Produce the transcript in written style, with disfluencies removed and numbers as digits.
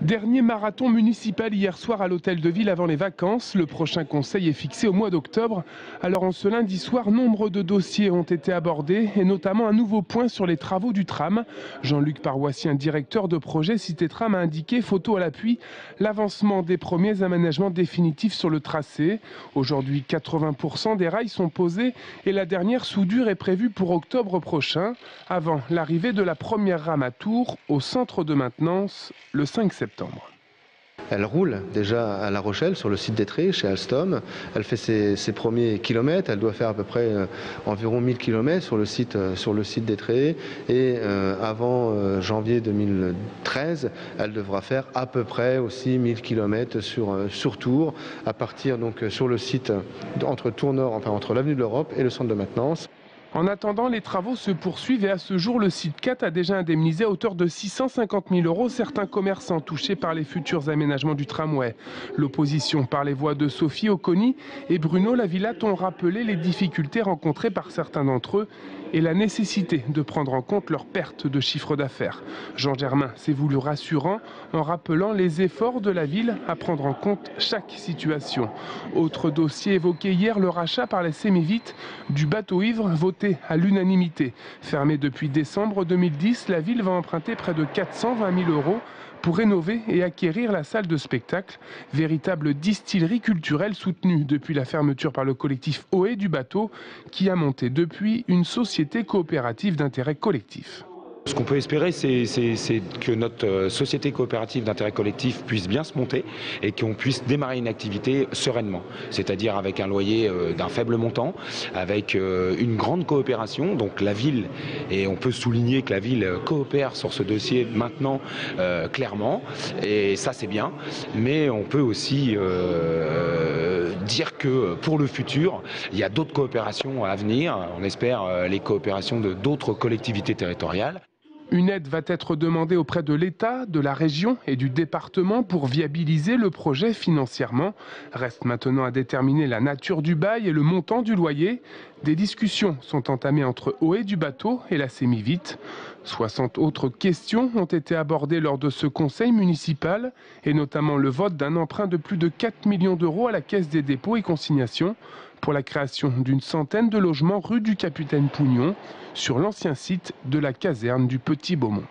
Dernier marathon municipal hier soir à l'hôtel de ville avant les vacances. Le prochain conseil est fixé au mois d'octobre. Alors en ce lundi soir, nombre de dossiers ont été abordés et notamment un nouveau point sur les travaux du tram. Jean-Luc Paroissien, directeur de projet Cité Tram, a indiqué, photo à l'appui, l'avancement des premiers aménagements définitifs sur le tracé. Aujourd'hui, 80% des rails sont posés et la dernière soudure est prévue pour octobre prochain, avant l'arrivée de la première rame à Tours au centre de maintenance le 5 septembre. Elle roule déjà à La Rochelle, sur le site d'Étré, chez Alstom. Elle fait ses premiers kilomètres. Elle doit faire à peu près environ 1000 kilomètres sur le site d'Étré. Et avant janvier 2013, elle devra faire à peu près aussi 1000 kilomètres sur Tours, à partir donc sur le site entre Tours Nord, enfin entre l'avenue de l'Europe et le centre de maintenance. En attendant, les travaux se poursuivent et à ce jour, le site 4 a déjà indemnisé à hauteur de 650 000 € certains commerçants touchés par les futurs aménagements du tramway. L'opposition par les voix de Sophie Oconi et Bruno Lavillatte ont rappelé les difficultés rencontrées par certains d'entre eux et la nécessité de prendre en compte leur perte de chiffre d'affaires. Jean Germain s'est voulu rassurant en rappelant les efforts de la ville à prendre en compte chaque situation. Autre dossier évoqué hier, le rachat par la Sémivite du bateau ivre voté à l'unanimité. Fermé depuis décembre 2010, la ville va emprunter près de 420 000 € pour rénover et acquérir la salle de spectacle, véritable distillerie culturelle soutenue depuis la fermeture par le collectif OE du bateau, qui a monté depuis une société coopérative d'intérêt collectif. Ce qu'on peut espérer, c'est que notre société coopérative d'intérêt collectif puisse bien se monter et qu'on puisse démarrer une activité sereinement, c'est-à-dire avec un loyer d'un faible montant, avec une grande coopération, donc la ville, et on peut souligner que la ville coopère sur ce dossier maintenant clairement, et ça c'est bien, mais on peut aussi dire que pour le futur, il y a d'autres coopérations à venir, on espère les coopérations de d'autres collectivités territoriales. Une aide va être demandée auprès de l'État, de la région et du département pour viabiliser le projet financièrement. Reste maintenant à déterminer la nature du bail et le montant du loyer. Des discussions sont entamées entre OE du bateau et la Sémivite. 60 autres questions ont été abordées lors de ce conseil municipal et notamment le vote d'un emprunt de plus de 4 millions € à la Caisse des dépôts et consignations pour la création d'une centaine de logements rue du Capitaine Pougnon sur l'ancien site de la caserne du Petit Beaumont.